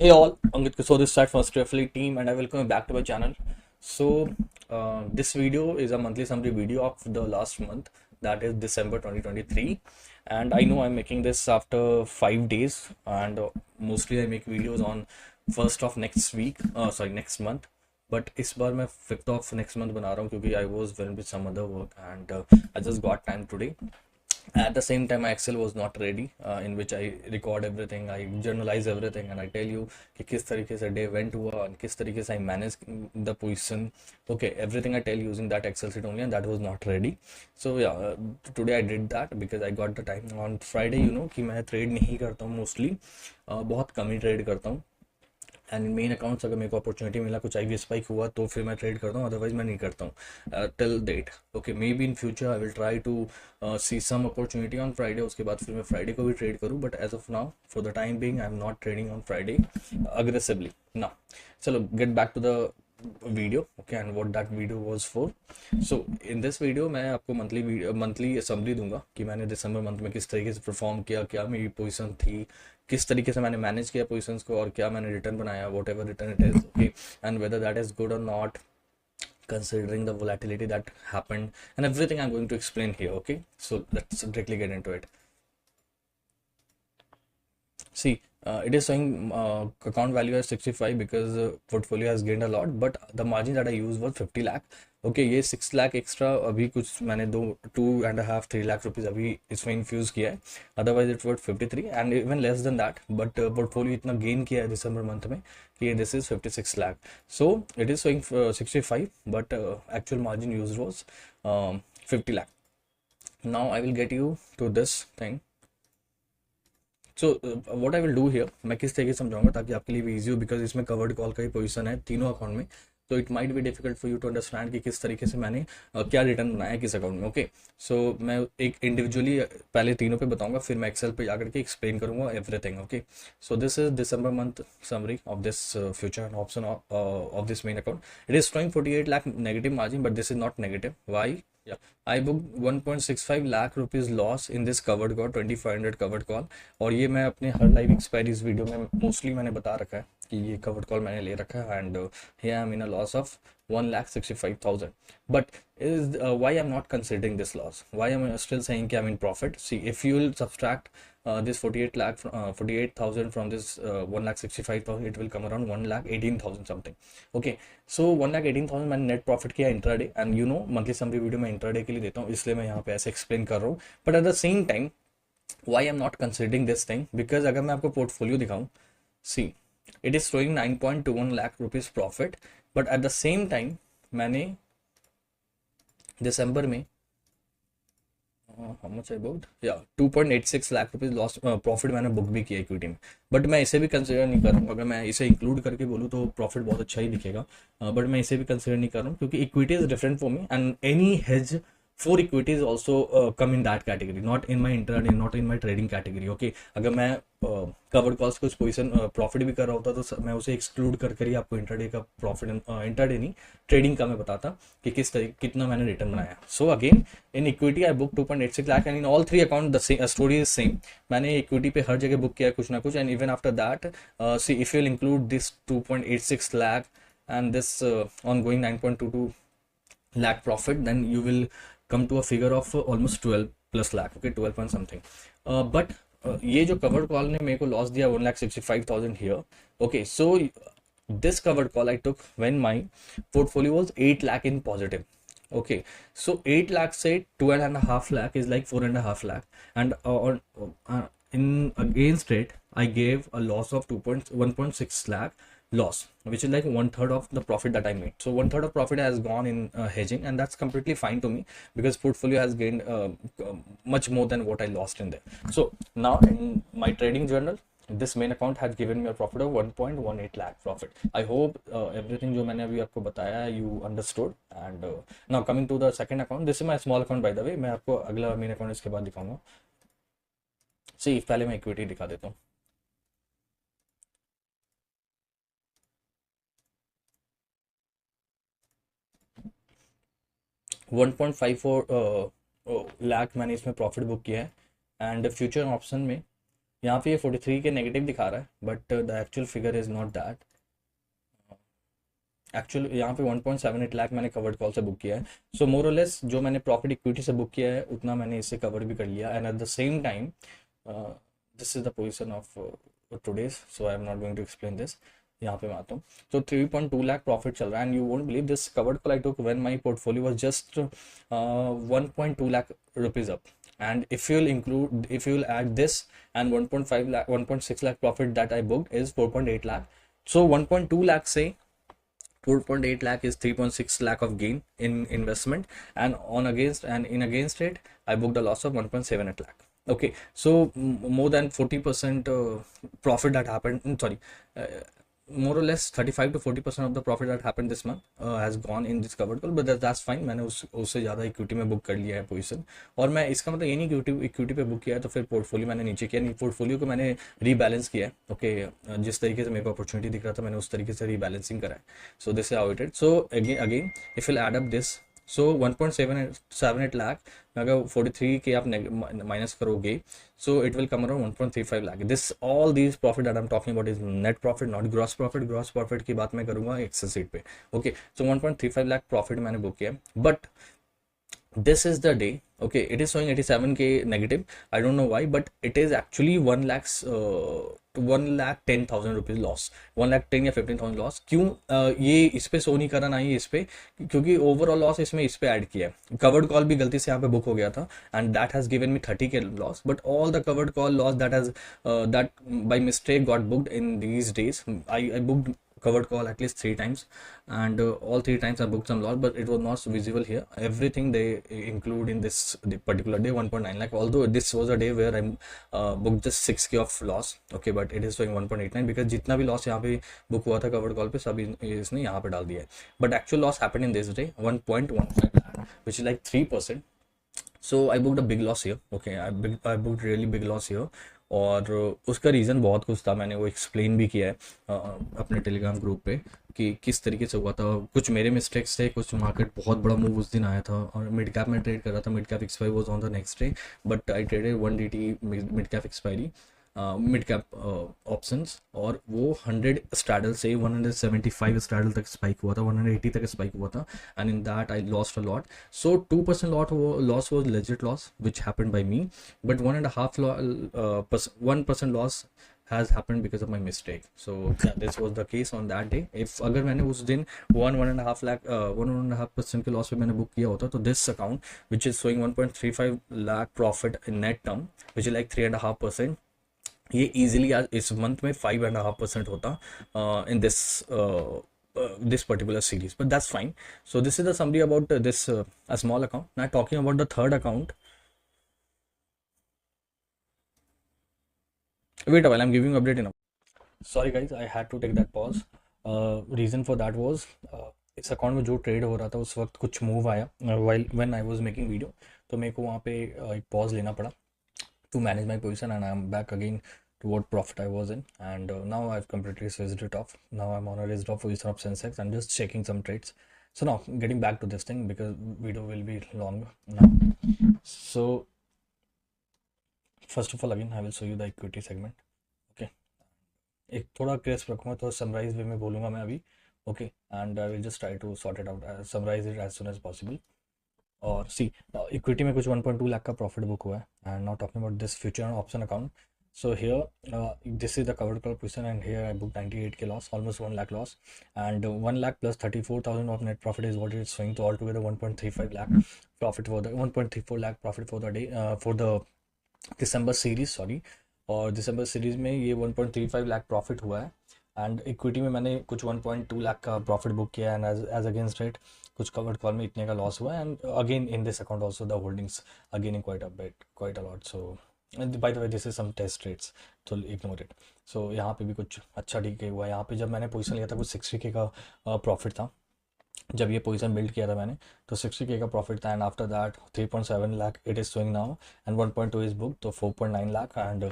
Hey all, Ankit Kishore this side from Stierfleet team and I welcome you back to my channel. So this video is a monthly summary video of the last month, that is December 2023, and I know I'm making this after 5 days, and mostly I make videos on first of next week, next month. But इस बार मैं 5th of next month बना रहा हूँ क्योंकि I was well with some other work and I just got time today. At the same time, my Excel was not ready, in which I record everything, I journalize everything, and I tell you कि किस तरीके से day went हुआ and किस तरीके से I manage the position. Okay, everything I tell using that Excel sheet only, and that was not ready. So yeah, today I did that because I got the time on Friday. You know कि मैं trade नहीं करता हूँ mostly, बहुत कम ही trade करता हूँ. And main accounts अगर मेरे को अपॉर्चुनिटी मिला, कुछ आई स्पाइक हुआ तो फिर मैं ट्रेड करता हूँ, अदरवाइज मैं नहीं करता हूँ till date. Okay, maybe in future I will try to see some opportunity on Friday, उसके बाद फिर मैं फ्राइडे को भी ट्रेड करूँ, but as of now for the time being I am not trading on Friday aggressively now. चलो get back to the video. Okay, and what that video was for. So in this video मैं आपको monthly summary दूंगा कि मैंने दिसंबर month में किस तरीके से परफॉर्म किया, क्या मेरी पोजीशन थी, किस तरीके से मैंने मैनेज किया पोजीशंस को, और क्या मैंने रिटर्न बनाया, what ever return it is. Okay, and whether that is good और not considering the volatility that happened, and everything I'm going to explain here. Okay, so let's directly get into it. See, it is showing account value as 65 because portfolio has gained a lot, but the margin that I used was 50 lakh. Okay, ये 6 lakh extra अभी कुछ मैंने 2.5-3 lakh rupees अभी इसमें infuse किया है, otherwise it worth 53 and even less than that. But portfolio इतना gain किया है दिसंबर मंथ में कि this is 56 lakh. So it is showing 65, but actual margin use was 50 lakh. Now I will get you to this thing. So what I will do here, मैं किस तरीके से समझाऊंगा ताकि आपके लिए भी ईजी हो, बिकॉज इसमें कवर्ड कॉल का ही पोजीशन है तीनों अकाउंट में, तो it might be difficult for you to understand कि किस तरीके से मैंने क्या रिटर्न बनाया है किस अकाउंट में. ओके, सो मैं एक इंडिविजुअली पहले तीनों पे बताऊंगा, फिर मैं एक्सेल पे जाकर के एक्सप्लेन करूंगा everything. Okay, so this is December month summary of this future and option of this main account. It is showing 48 lakh negative margin, but this is not negative. Why? Yeah, I booked 1.65 lakh rupees loss in this covered call, 2500 covered call. और ये मैं अपने हर live expiries video में mostly मैंने बता रखा है कि ये कवर्ड कॉल मैंने ले रखा है, and here I am in a loss of 1,65,000. But is why I'm not considering this loss, why I'm still saying I'm in profit. See, if you will subtract this 48,000 from this 1,65,000, it will come around 1,18,000 something. Okay, so 1,18,000 मैंने net profit किया intraday, and you know monthly summary video मैं intraday के लिए देता हूँ, इसलिए मैं यहाँ पे ऐसे एक्सप्लेन कर रहा हूँ. But at the same time why I'm not considering this thing, because अगर मैं आपको पोर्टफोलियो दिखाऊं, see, it is showing 9.21 lakh rupees profit, but at the same time मैंने दिसंबर में how much I booked, yeah, 2.86 lakh rupees loss profit मैंने book भी किया equity में. बट मैं इसे भी कंसिडर नहीं कर रहा हूँ. अगर मैं इसे इंक्लूड करके बोलूँ तो प्रॉफिट बहुत अच्छा ही दिखेगा, बट मैं इसे भी कंसिडर नहीं कर रहा हूँ क्योंकि equity is different for me, and any hedge for equities also come in that category, not in my intraday, not in my trading category. Okay, अगर मैं कवर्ड कॉल्स कुछ पोजीशन प्रॉफिट भी कर रहा होता तो मैं उसे एक्सक्लूड करके ही आपको इंट्राडे का प्रॉफिट, इंट्राडे नहीं ट्रेडिंग का मैं बताता कि किस तरीके कितना मैंने रिटर्न बनाया. So again in equity I book 2.86 lakh, and in all three account the story is same. मैंने इक्विटी पे हर जगह बुक किया कुछ ना कुछ, and even after that see if you include this 2.86 lakh and this ongoing 9.22 lakh profit, then you will come to a figure of almost 12 plus lakh. Okay, 12 point something. But ये जो covered call ने मेरे को loss दिया 1,65,000 here. Okay, so this covered call I took when my portfolio was 8 lakh in positive. Okay, so 8 lakh say 12.5 lakh is like 4.5 lakh, and in against it I gave a loss of 1.6 lakh loss, which is like 1/3 of the profit that I made. So 1/3 of profit has gone in hedging, and that's completely fine to me because portfolio has gained much more than what I lost in there. So now in my trading journal, this main account has given me a profit of 1.18 lakh profit. I hope everything जो मैंने अभी आपको बताया you understood. And now coming to the second account, this is my small account by the way. मैं आपको अगला main account इसके बाद दिखाऊंगा. See, पहले मैं इक्विटी दिखा देता हूँ. 1.54 लाख मैंने इसमें प्रॉफिट बुक किया है, एंड फ्यूचर ऑप्शन में यहाँ पे ये 43 के नेगेटिव दिखा रहा है, but the actual figure is not that. Actual यहाँ पे 1.78 लाख मैंने कवर्ड कॉल से बुक किया है। सो मोर और लेस जो मैंने प्रॉफिट इक्विटी से बुक किया है उतना मैंने इससे कवर भी कर लिया, and at the same time this is the position of today's, so I am not going to explain this. यहाँ पे मैं आता हूँ। तो 3.2 लाख प्रॉफिट चल रहा है, and you won't believe this covered call I took when my portfolio was just 1.2 lakh rupees up. And if you'll add this and 1.5 lakh 1.6 lakh profit that I booked is 4.8 lakh. So 1.2 lakh say 4.8 lakh is 3.6 lakh of gain in investment, and in against it I booked a loss of 1.78 lakh. Okay, so more than 40% profit that happened, sorry, more or less 35 to 40% of the profit that happened this month has gone in this covered call, but that's fine. मैंने उससे ज़्यादा equity में book कर लिया है position, और मैं इसका मतलब ये नहीं कि इक्विटी पे बुक किया है तो फिर पोर्टफोलियो मैंने नीचे किया नहीं, पोर्टफोलियो को मैंने रीबैलेंस किया है। ओके, जिस तरीके से मेरे को अपॉर्चुनिटी दिख रहा था मैंने उस तरीके से रीबैलेंसिंग करा है। So this is how it is. So again if you add up this, so 1.78 lakh में अगर 43 के आप माइनस करोगे, so it will come around 1.35 lakh. This all these profit that I am talking about is net profit, not gross profit. Gross profit की बात मैं करूंगा excel sheet पे। ओके, सो 1.35 लाख प्रॉफिट मैंने बुक किया, but this is the day, okay, it is showing 87k negative. I don't know why, but it is actually 1,10,000 rupees loss, 1,10 या 15,000 loss. क्यों ये इस पे शो नहीं करा ना ही इस पे, क्योंकि ओवरऑल लॉस इसमें इस पे ऐड किया है। कवर्ड कॉल भी गलती से यहाँ पे बुक हो गया था, and that has given me 30k loss, but all the covered call logs that by mistake got booked in these days, I booked covered call at least 3 times, and all 3 times I booked some loss, but it was not visible here. Everything they include in this the particular day 1.9 lakh, although this was a day where I booked just 6k of loss. Okay, but it is showing 1.89 because जितना भी loss यहाँ पे book हुआ था covered call पे सभी इसने यहाँ पे डाल दिया है, but actual loss happened in this day 1.15 lakh, which is like 3%. So I booked a big loss here. Okay, I booked really big loss here, और उसका रीज़न बहुत कुछ था, मैंने वो एक्सप्लेन भी किया है अपने टेलीग्राम ग्रुप पे कि किस तरीके से हुआ था। कुछ मेरे मिस्टेक्स थे, कुछ मार्केट बहुत बड़ा मूव उस दिन आया था, और मिड कैप में ट्रेड कर रहा था। Mid cap expiry was on the next day, but I traded 1 DT mid cap expiry, mid cap options, और वो 100 स्ट्रैडल से 175 स्ट्रैडल तक स्पाइक हुआ था, 180 तक स्पाइक हुआ था, and in that I lost a lot. So 2% loss was legit loss which happened by me, but 1% loss has happened because of my mistake. So yeah, this was the case on that day. If अगर मैंने उस दिन 1.5% के loss पे मैंने book किया होता, तो this account which is showing 1.35 lakh profit in net term, which is like 3.5%, ये इजीली आज इस मंथ में 5.5% होता in this this particular series, but that's fine. So this is the summary about this a small account. Now talking about the third account. Wait a while, I'm giving you update in. Sorry guys, I had to take that pause. Reason for that was इस account में जो trade हो रहा था उस वक्त कुछ move आया while when I was making video, तो मेरे को वहाँ पे एक पॉज लेना पड़ा to manage my position, and I'm back again to what profit I was in, and now I've completely switched it off. Now I'm on a raised off position of Sensex. I'm just checking some trades. So now getting back to this thing because video will be long now. So first of all, again I will show you the equity segment. Okay, एक थोड़ा cress रखूँगा तो summarise वे में बोलूँगा मैं अभी. Okay, and I will just try to sort it out, summarize it as soon as possible. और सी equity में कुछ 1.2 लाख का प्रॉफिट बुक हुआ है, and not talking about this future option account. So here this is the covered call position, and here I booked 98k loss, almost 1 lakh loss, and 1 lakh plus 34,000 of net profit is what it is showing. So altogether 1.35 lakh profit for the 1.34 lakh profit for the day for the December series, sorry. और दिसंबर series में ये 1.35 lakh profit हुआ है, and equity में मैंने कुछ 1.2 लाख का profit book किया, एंड एज अगेंस्ट रेट कुछ कवर्ड कॉल में इतने का लॉस हुआ है, and again in this account also the holdings again in quite a lot. So by the way this is some test rates, तो ignore it. So यहाँ पे भी कुछ अच्छा ठीक हुआ है. यहाँ पे जब मैंने पोजीशन लिया था कुछ 60k का प्रॉफिट था. जब ये पोजीशन बिल्ड किया था मैंने तो 60k का प्रॉफिट था, and after that 3.7 lakh it is showing now, and 1.2 is book, तो 4.9 lakh, and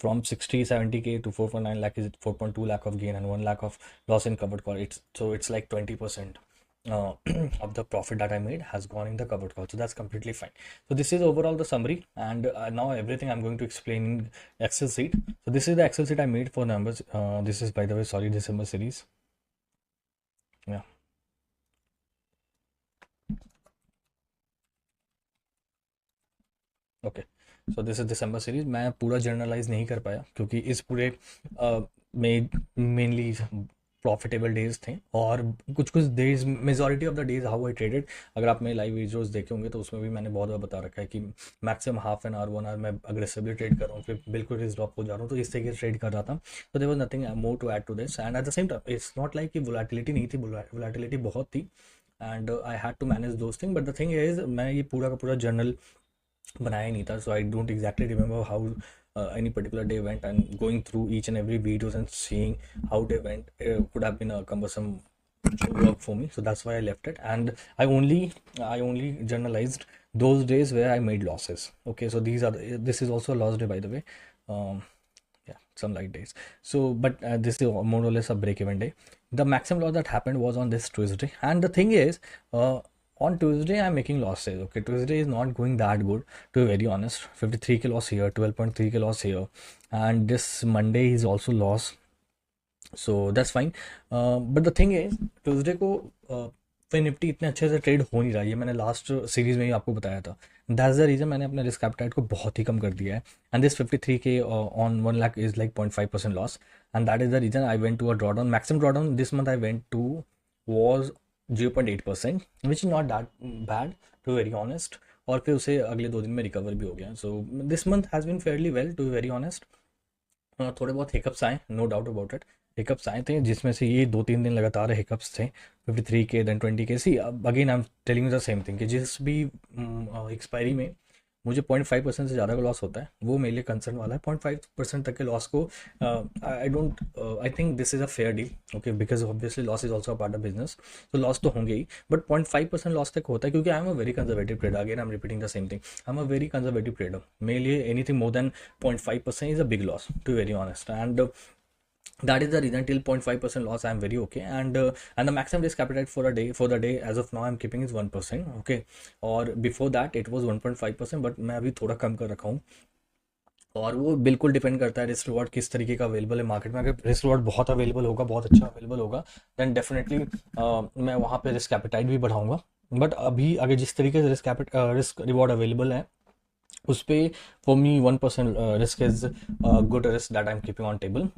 from 60-70k to 4.9 lakh is 4.2 lakh of gain and 1 lakh of loss in covered call. It's like 20%. of the profit that I made has gone in the covered call. So that's completely fine. So this is overall the summary, and now everything I'm going to explain in Excel sheet. So this is the Excel sheet I made for numbers. This is, by the way, sorry, December series. Yeah. Okay, so this is December series. मैं पूरा generalized नहीं कर पाया क्योंकि इस पूरे में mainly profitable days थे, और कुछ कुछ days, majority of the days how I traded, अगर आप मेरे लाइव वीडियोस देखे होंगे तो उसमें भी मैंने बहुत बार बता रखा है कि maximum half an hour 1 hour मैं अग्रेसिवली ट्रेड कर रहा हूँ, फिर बिल्कुल रिस्क ड्रॉप हो जा रहा हूँ, तो इस तरीके से ट्रेड कर रहा था. तो there was nothing more to add to this, and at the same time it's not like कि वोलेटिलिटी नहीं थी, वोलेटिलिटी बहुत थी, and I had to manage those thing. But the thing is, मैं ये पूरा का पूरा जर्नल बनाया ही नहीं था, so I don't exactly remember how any particular day went, and going through each and every videos and seeing how they went could have been a cumbersome work for me, so that's why I left it, and I only journalized those days where I made losses. Okay, so this is also a loss day, by the way. Yeah, some light days. So but this is more or less a break even day. The maximum loss that happened was on this Tuesday, and the thing is, on Tuesday I'm making losses. Okay, Tuesday is not going that good, to be very honest. 53k loss here, 12.3k loss here, and this Monday is also loss, so that's fine. But the thing is, Tuesday को फिर Nifty इतने अच्छे से trade हो नहीं रहा है, ये मैंने लास्ट सीरीज में ही आपको बताया था. दैट्स द रीज़न मैंने अपने रिस्क एपेटाइट को बहुत ही कम कर दिया है, and this 53k on 1 lakh is like 0.5% loss, and that is the reason I went to a drawdown. Maximum drawdown this month I went to was 0.8%, which is not that bad, to very honest. और फिर उसे अगले 2 दिन में recover भी हो गया. So this month has been fairly well, to very honest. थोड़े बहुत हिकअप्स आए, no doubt about it. Hiccups आए थे, जिसमें से ये 2-3 दिन लगातार हिकअप्स थे. 53k then 20k. See again I am telling you the same thing कि जिस भी एक्सपायरी में मुझे 0.5% से ज़्यादा का लॉस होता है, वो मेरे लिए कंसर्न वाला है. 0.5% तक के लॉस को I think this is a fair deal. Okay, because obviously loss is also a part of business, तो लॉस तो होंगे ही, बट 0.5% लॉस तक होता है, क्योंकि I am a very conservative trader. Again I am repeating the same thing, I am a very conservative trader. मेरे लिए anything more than 0.5% is a big loss, to very honest, and that is the reason till 0.5% loss I am very okay, and the maximum risk appetite for the day as of now I'm keeping is 1%. okay, और before that it was 1.5%, but मैं अभी थोड़ा कम कर रखा हूँ, और वो बिल्कुल डिपेंड करता है रिस्क रिवॉर्ड किस तरीके का अवेलेबल है मार्केट में. अगर रिस्क रिवॉर्ड बहुत अवेलेबल होगा, बहुत अच्छा अवेलेबल होगा, देन डेफिनेटली मैं वहाँ पे रिस्क एपेटाइट भी बढ़ाऊंगा. बट अभी अगर जिस तरीके से रिस्क रिवॉर्ड अवेलेबल है उस पर, for me 1% risk is good risk that I am keeping on table.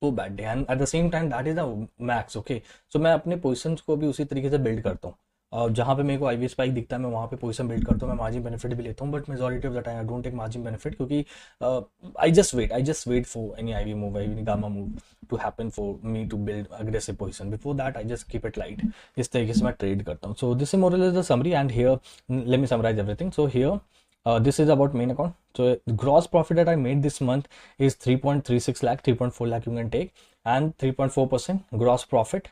तो bad day, and at the same time that is the max. Okay, so मैं अपने पोजिशंस को भी उसी तरीके से बिल्ड करता हूँ, और जहाँ पे मेरे को आईवी स्पाइक दिखता है मैं वहाँ पे पोजीशन बिल्ड करता हूँ. मैं मार्जिन बेनिफिट भी लेता हूँ, but majority of the time I don't take margin benefit, क्योंकि I just wait for any IV move, any gamma move to happen for me to build aggressive position. Before that I just keep it light. इस तरीके से मैं trade करता हूँ. सो this is more और less the summary, and here let me summarize everything. So here this is about main account. So gross profit that I made this month is 3.36 lakh, 3.4 lakh you can take, and 3.4% gross profit,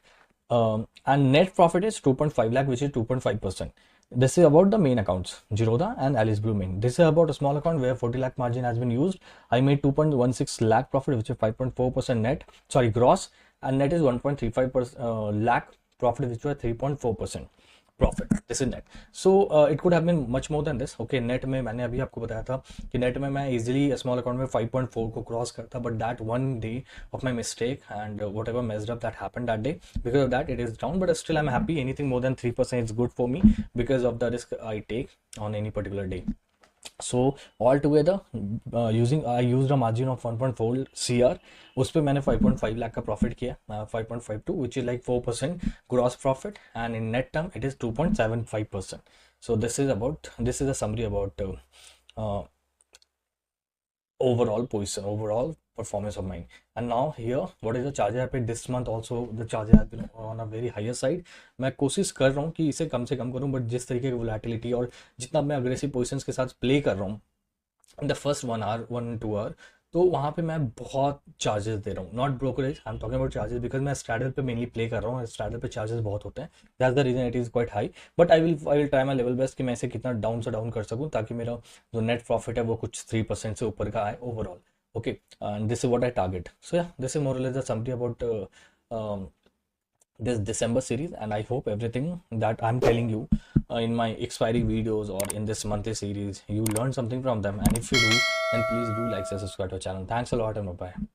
and net profit is 2.5 lakh, which is 2.5%. This is about the main accounts, Jiroda and Alice Blue main. This is about a small account where 40 lakh margin has been used. I made 2.16 lakh profit, which is 5.4% net, sorry, gross, and net is 1.35 lakh profit, which was 3.4% profit. This is net. So it could have been much more than this. Okay, net में मैंने अभी आपको बताया था कि net में मैं easily small account में 5.4 को क्रॉस करता, but that one day of my mistake and whatever messed up that happen that day, because of that it is down. But still I am happy. Anything more than 3% is good for me because of the risk I take on any particular day. So altogether I used a margin of 1.4 CR. उस पर मैंने 5.5 लाख का profit किया, 5.52, which is like 4% gross profit, and in net term it is 2.75%. So this is a summary about overall position, overall performance of mine. And now here what is the charges I paid this month. Also the charges have been on a very higher side. मैं कोशिश कर रहा हूँ कि इसे कम से कम करूँ, but जिस तरीके की वोलेटिलिटी और जितना मैं अग्रेसिव पोजिशंस के साथ प्ले कर रहा हूँ इन द फर्स्ट 1 आवर, तो वहाँ पे मैं बहुत चार्जेस दे रहा हूँ. Not brokerage, I am talking about charges, because मैं स्ट्रैडल पे मेनली प्ले कर रहा हूँ. स्ट्रैडल पे चार्जेस बहुत होते हैं, that's the reason it is quite high. But I will try my level best कि मैं इसे कितना डाउन से डाउन कर सकूँ, ताकि मेरा जो नेट प्रॉफिट है वो कुछ 3% से ऊपर का आए overall. Okay, and this is what I target. So yeah, this is more or less the summary about this December series, and I hope everything that I'm telling you in my expiry videos or in this monthly series, you learn something from them. And if you do, then please do like and subscribe to our channel. Thanks a lot and bye bye.